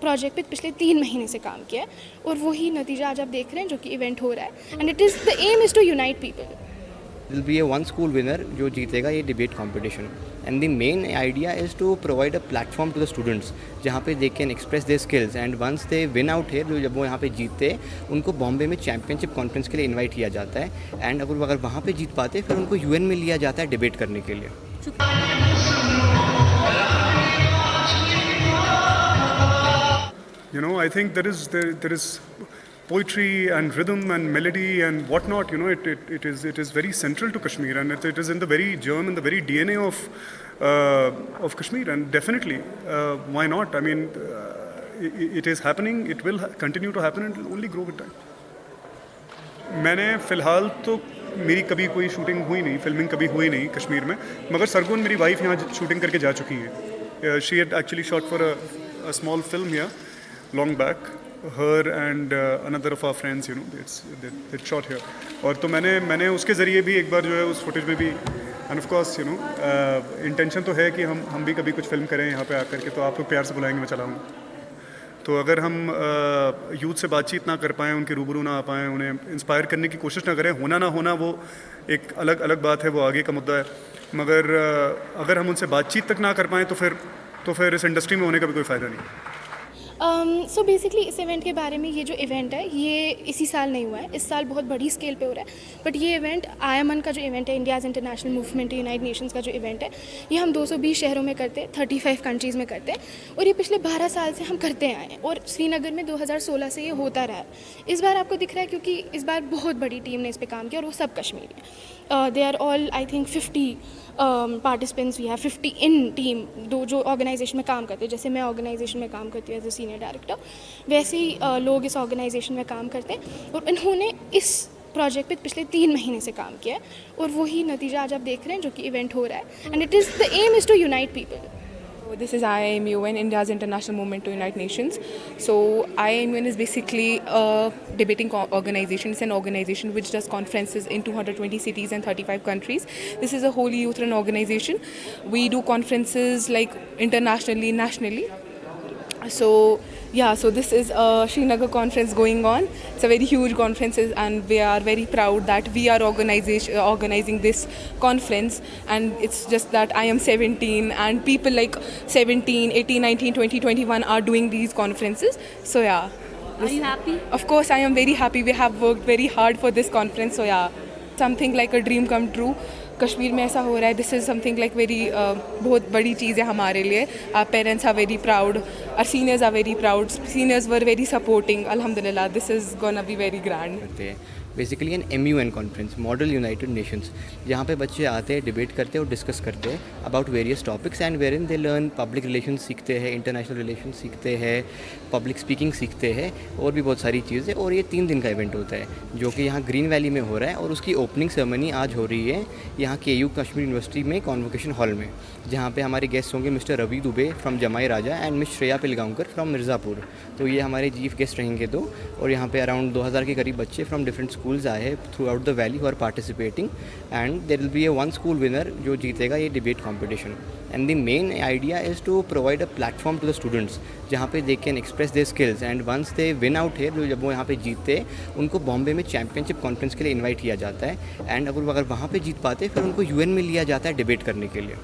Project पे पिछले 3 महीने से काम किया है और वही नतीजा आज आप देख रहे हैं जो कि इवेंट हो रहा है। And it is the aim is to unite people. Will be a one school winner जो जीतेगा ये debate competition and the main idea is to provide a platform to the students जहाँ पे they can express their skills and once they win out है जब वो यहाँ पे जीतते हैं उनको बॉम्बे में चैम्पियनशिप कॉन्फ्रेंस के लिए इनवाइट किया जाता है एंड अगर वहाँ पे जीत पाते फिर उनको यूएन में लिया जाता है डिबेट करने के लिए। You know, I think there is poetry and rhythm and melody and whatnot. You know, it is very central to Kashmir, and it is in the very germ, in the very DNA of Kashmir, and definitely, why not? I mean, it is happening. It will continue to happen, and it will only grow with time. मैंने फ़िलहाल तो मेरी कभी कोई shooting हुई नहीं, filming कभी हुई नहीं कश्मीर में, मगर सरगुन मेरी वाइफ यहाँ शूटिंग करके जा चुकी हैं। She had actually shot for a small film here long back, her and another of our friends, you know, they shot here. और तो मैंने उसके ज़रिए भी एक बार जो है उस फुटेज में भी end of course you know intention तो है कि हम भी कभी कुछ फिल्म करें यहाँ पे आकर के, तो आप लोग प्यार से बुलाएंगे मैं चलाऊँगा। तो अगर हम यूथ से बातचीत ना कर पाएँ, उनके रूबरू ना आ पाएँ, उन्हें इंस्पायर करने की कोशिश ना करें, होना ना होना वो एक अलग बात है, वो आगे का मुद्दा है, मगर अगर हम उनसे बातचीत तक ना कर पाएँ तो फिर इस इंडस्ट्री में होने का भी कोई फ़ायदा नहीं। सो बेसिकली इस इवेंट के बारे में, ये जो इवेंट है ये इसी साल नहीं हुआ है, इस साल बहुत बड़ी स्केल पे हो रहा है। बट ये इवेंट IMN का जो इवेंट है, India's international movement United Nations का जो इवेंट है, ये हम 220 शहरों में करते हैं, 35 कंट्रीज़ में करते हैं और ये पिछले 12 साल से हम करते आए हैं और श्रीनगर में 2016 से ये होता रहा है। इस बार आपको दिख रहा है क्योंकि इस बार बहुत बड़ी टीम ने इस पर काम किया और वो सब कश्मीरी है। They are all I think 50 participants we have, 50 in team जो ऑर्गेनाइजेशन में काम करते हैं। जैसे मैं ऑर्गेनाइजेशन में काम करती हूँ एज ए सीनियर डायरेक्टर, वैसे ही लोग इस ऑर्गेनाइजेशन में काम करते हैं और इन्होंने इस प्रोजेक्ट पे पिछले 3 महीने से काम किया है और वही नतीजा आज आप देख रहे हैं जो कि इवेंट हो रहा है। And it is the aim is to unite people. This is IIMUN, India's International Movement to Unite Nations. So IIMUN is basically a debating organization. It's an organization which does conferences in 220 cities and 35 countries. This is a wholly youth-run organization. We do conferences like internationally, nationally. So yeah, so this is a Srinagar conference going on. It's a very huge conference and we are very proud that we are organizing this conference, and it's just that I am 17 and people like 17, 18, 19, 20, 21 are doing these conferences. So yeah. Are you happy? Of course I am very happy. We have worked very hard for this conference. So yeah, something like a dream come true. Kashmir में ऐसा हो रहा है, this is something like very बहुत बड़ी चीज़ है हमारे लिए। Our parents are very proud, our seniors are very proud, seniors were very supporting. अल्हम्दुलिल्लाह, this is gonna be very grand. Basically an MUN conference, model United Nations, जहाँ पे बच्चे आते हैं, डिबेट करते हैं और डिस्कस करते हैं about various topics and wherein they learn public relation सीखते हैं, इंटरनेशनल रिलेशन सीखते हैं, पब्लिक स्पीकिंग सीखते हैं और भी बहुत सारी चीज़ें। और ये 3 दिन का इवेंट होता है जो कि यहाँ ग्रीन वैली में हो रहा है और उसकी ओपनिंग सेरेमनी आज हो रही है यहाँ KU कश्मीर यूनिवर्सिटी में कॉन्वोकेशन हॉल में, जहाँ पे हमारे गेस्ट होंगे mister Ravi Dubey from Jamai Raja and miss Shreya Pilgaonkar from Mirzapur. तो ये हमारे चीफ गेस्ट रहेंगे। तो और यहाँ पे अराउंड 2000 के करीब बच्चे फ्रॉम डिफरेंट स्कूल्स आए हैं throughout the valley who are participating and there will be a one school winner जो जीतेगा ये debate competition. And the main idea is to provide a platform to the students जहाँ पे they can express their skills and once they win out है जब वो यहाँ पे जीतते हैं उनको बॉम्बे में चैम्पियनशिप कॉन्फ्रेंस के लिए इनवाइट किया जाता है एंड अगर वहाँ पे जीत पाते फिर उनको UN में लिया जाता है डिबेट करने के लिए।